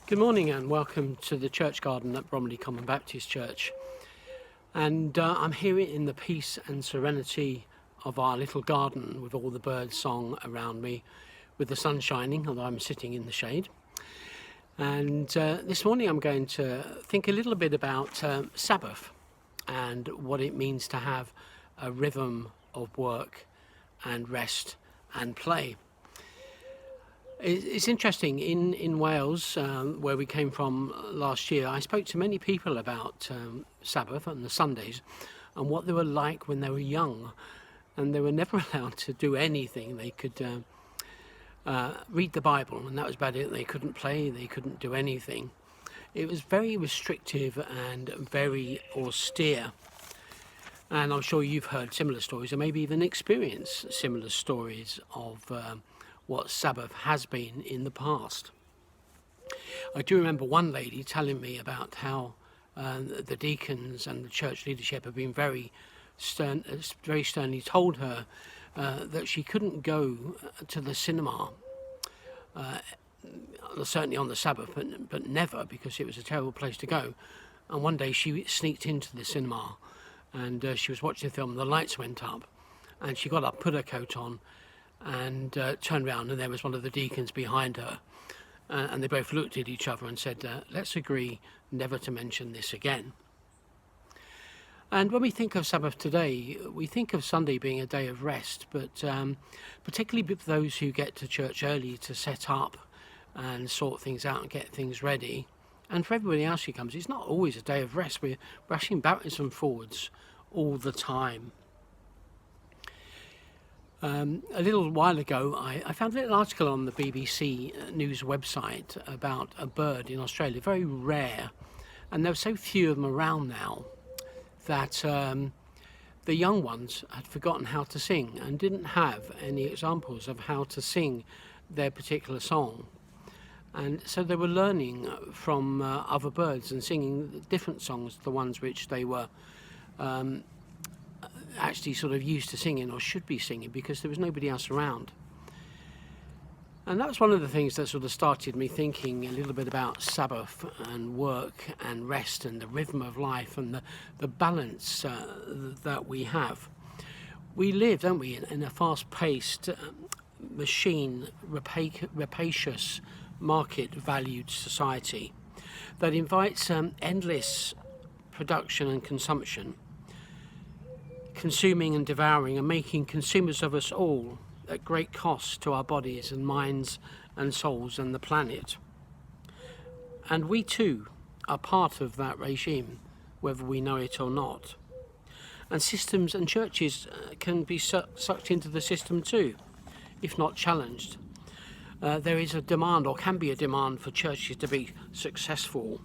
Good morning and welcome to the church garden at Bromley Common Baptist Church. And I'm here in the peace and serenity of our little garden with all the birds song around me, with the sun shining, although I'm sitting in the shade. And this morning I'm going to think a little bit about Sabbath and what it means to have a rhythm of work and rest and play. It's interesting, in Wales, where we came from last year, I spoke to many people about Sabbath and the Sundays and what they were like when they were young. And they were never allowed to do anything. They could read the Bible, and that was about it. They couldn't play, they couldn't do anything. It was very restrictive and very austere. And I'm sure you've heard similar stories, or maybe even experienced similar stories of what Sabbath has been in the past. I do remember one lady telling me about how the deacons and the church leadership have been very sternly told her that she couldn't go to the cinema, certainly on the Sabbath, but never, because it was a terrible place to go. And one day she sneaked into the cinema and she was watching the film, the lights went up, and she got up, put her coat on, and turned around, and there was one of the deacons behind her, and they both looked at each other and said, let's agree never to mention this again. And when we think of Sabbath today, we think of Sunday being a day of rest, but particularly for those who get to church early to set up and sort things out and get things ready, and for everybody else who comes, it's not always a day of rest. We're rushing backwards and forwards all the time. A little while ago, I found a little article on the BBC News website about a bird in Australia, very rare, and there were so few of them around now that the young ones had forgotten how to sing and didn't have any examples of how to sing their particular song. And so they were learning from other birds and singing different songs, the ones which they were actually sort of used to singing or should be singing, because there was nobody else around. And that was one of the things that sort of started me thinking a little bit about Sabbath and work and rest and the rhythm of life and the balance that we have. We live, don't we, in a fast-paced, machine, rapacious, market-valued society that invites endless production and consumption, consuming and devouring and making consumers of us all at great cost to our bodies and minds and souls and the planet. And we too are part of that regime, whether we know it or not. And systems and churches can be sucked into the system too, if not challenged. There is a demand, or can be a demand, for churches to be successful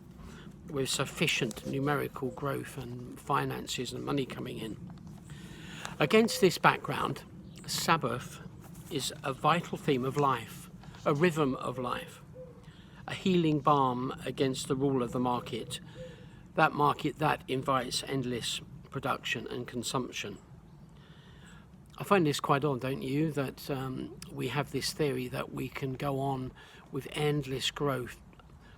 with sufficient numerical growth and finances and money coming in. Against this background, Sabbath is a vital theme of life, a rhythm of life, a healing balm against the rule of the market that invites endless production and consumption. I find this quite odd, don't you, that we have this theory that we can go on with endless growth,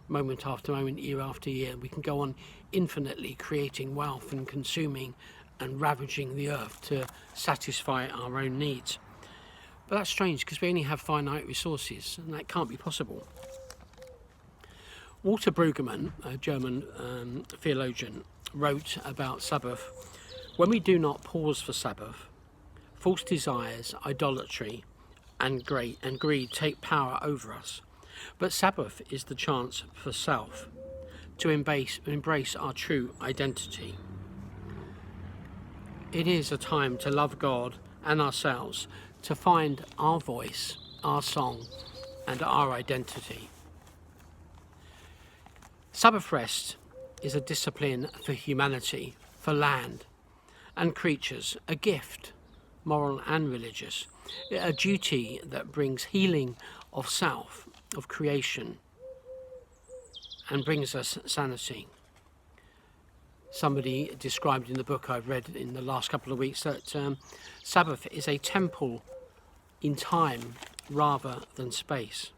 moment after moment, year after year. We can go on infinitely creating wealth and consuming and ravaging the earth to satisfy our own needs. But that's strange, because we only have finite resources, and that can't be possible. Walter Brueggemann, a German theologian, wrote about Sabbath: when we do not pause for Sabbath, false desires, idolatry, and greed take power over us. But Sabbath is the chance for self to embrace our true identity. It is a time to love God and ourselves, to find our voice, our song, and our identity. Sabbath rest is a discipline for humanity, for land and creatures, a gift, moral and religious, a duty that brings healing of self, of creation, and brings us sanity. Somebody described in the book I've read in the last couple of weeks that Sabbath is a temple in time rather than space.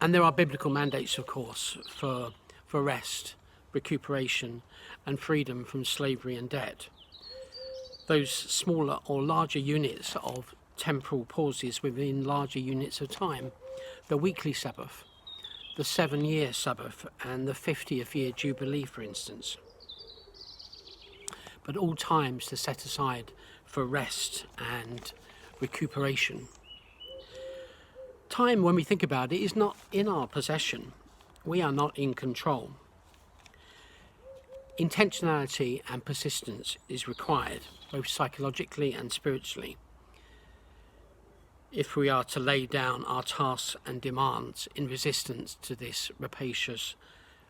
And there are biblical mandates, of course, for rest, recuperation, and freedom from slavery and debt. Those smaller or larger units of temporal pauses within larger units of time, the weekly Sabbath, the 7-year Sabbath, and the 50th year Jubilee, for instance. But all times to set aside for rest and recuperation. Time, when we think about it, is not in our possession. We are not in control. Intentionality and persistence is required, both psychologically and spiritually, if we are to lay down our tasks and demands in resistance to this rapacious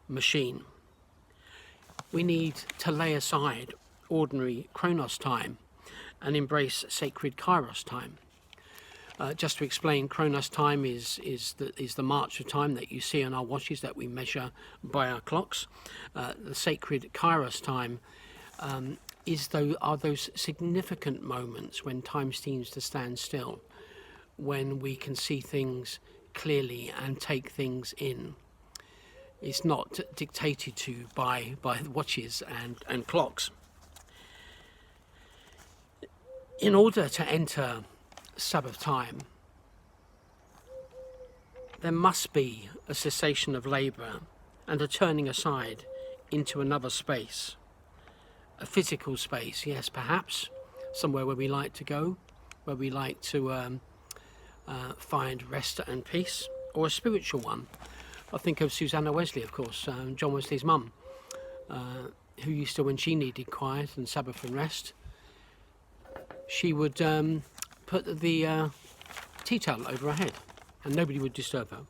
machine. We need to lay aside ordinary chronos time and embrace sacred kairos time. Just to explain, chronos time is the march of time that you see on our watches that we measure by our clocks. The sacred kairos time are those significant moments when time seems to stand still, when we can see things clearly and take things in. It's not dictated to by watches and clocks. In order to enter Sabbath time, there must be a cessation of labour and a turning aside into another space. A physical space, yes, perhaps, somewhere where we like to go, where we like to find rest and peace, or a spiritual one. I think of Susanna Wesley, of course, John Wesley's mum, who used to, when she needed quiet and Sabbath and rest, she would put the tea towel over her head and nobody would disturb her.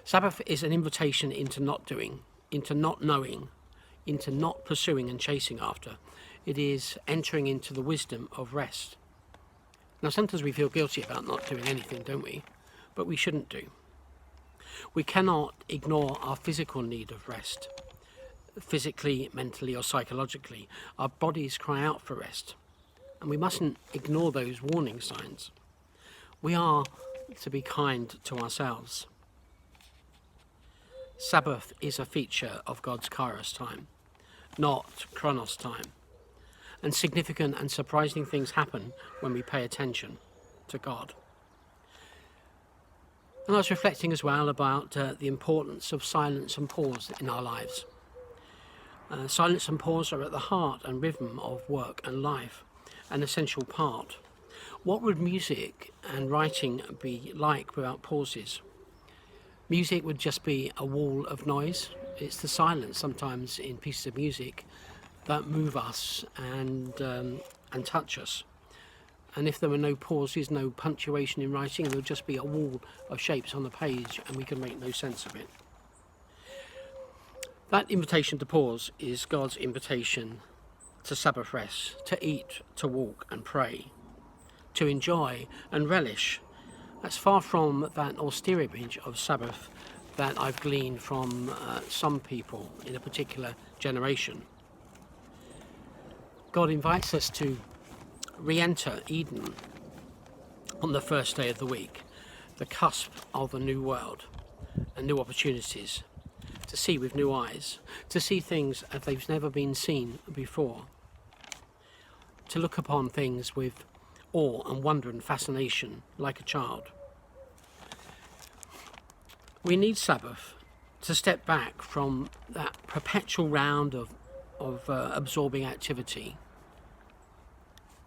Sabbath is an invitation into not doing, into not knowing, into not pursuing and chasing after. It is entering into the wisdom of rest. Now, sometimes we feel guilty about not doing anything, don't we? But we shouldn't do. We cannot ignore our physical need of rest. Physically, mentally, or psychologically, our bodies cry out for rest. And we mustn't ignore those warning signs. We are to be kind to ourselves. Sabbath is a feature of God's kairos time, not chronos time. And significant and surprising things happen when we pay attention to God. And I was reflecting as well about the importance of silence and pause in our lives. Silence and pause are at the heart and rhythm of work and life, an essential part. What would music and writing be like without pauses? Music would just be a wall of noise. It's the silence sometimes in pieces of music that move us and touch us. And if there were no pauses, no punctuation in writing, there would just be a wall of shapes on the page and we could make no sense of it. That invitation to pause is God's invitation to Sabbath rest, to eat, to walk and pray, to enjoy and relish. That's far from that austere image of Sabbath that I've gleaned from some people in a particular generation. God invites us to re-enter Eden on the first day of the week, the cusp of a new world and new opportunities, to see with new eyes, to see things as they've never been seen before, to look upon things with awe and wonder and fascination like a child. We need Sabbath to step back from that perpetual round of absorbing activity,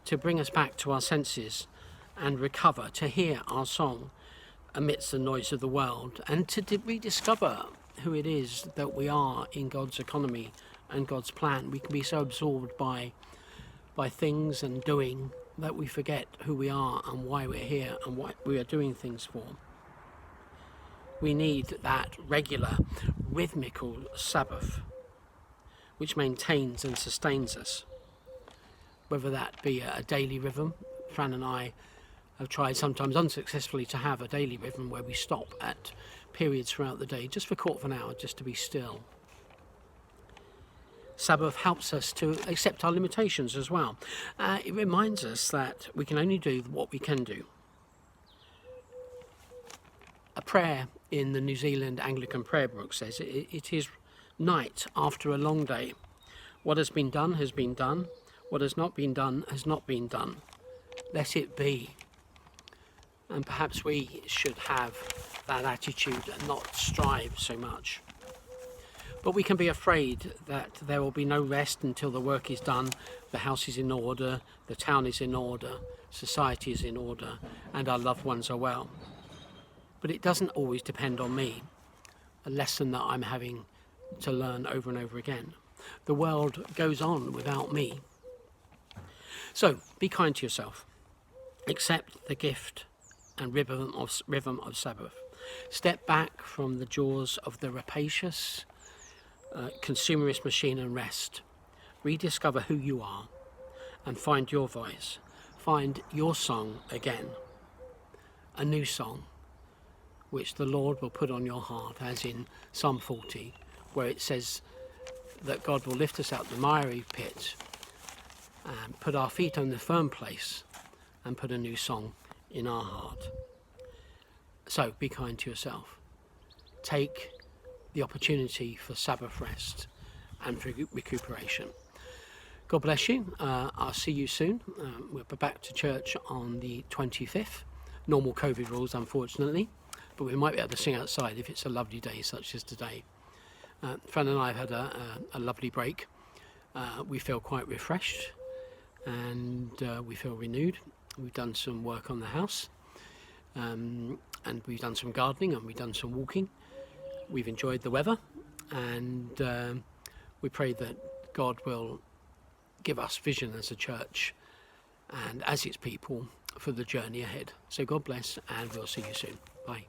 to bring us back to our senses and recover, to hear our song amidst the noise of the world, and to rediscover who it is that we are in God's economy and God's plan. We can be so absorbed by things and doing that we forget who we are and why we're here and what we are doing things for. We need that regular, rhythmical Sabbath which maintains and sustains us, whether that be a daily rhythm. Fran and I have tried, sometimes unsuccessfully, to have a daily rhythm where we stop at periods throughout the day just for a quarter of an hour, just to be still. Sabbath helps us to accept our limitations as well. It reminds us that we can only do what we can do. A prayer in the New Zealand Anglican prayer book says it is night after a long day. What has been done has been done. What has not been done has not been done. Let it be. And perhaps we should have that attitude and not strive so much. But we can be afraid that there will be no rest until the work is done, the house is in order, the town is in order, society is in order, and our loved ones are well. But it doesn't always depend on me, a lesson that I'm having to learn over and over again. The world goes on without me. So be kind to yourself. Accept the gift and rhythm of Sabbath. Step back from the jaws of the rapacious, consumerist machine and rest. Rediscover who you are and find your voice. Find your song again. A new song which the Lord will put on your heart, as in Psalm 40, where it says that God will lift us out the miry pit and put our feet on the firm place and put a new song in our heart. So be kind to yourself. Take the opportunity for Sabbath rest and for recuperation. God bless you. I'll see you soon. We'll be back to church on the 25th. Normal COVID rules, unfortunately, but we might be able to sing outside if it's a lovely day such as today. Fran and I have had a lovely break. We feel quite refreshed and we feel renewed. We've done some work on the house and we've done some gardening and we've done some walking. We've enjoyed the weather and we pray that God will give us vision as a church and as its people for the journey ahead. So God bless and we'll see you soon. Bye.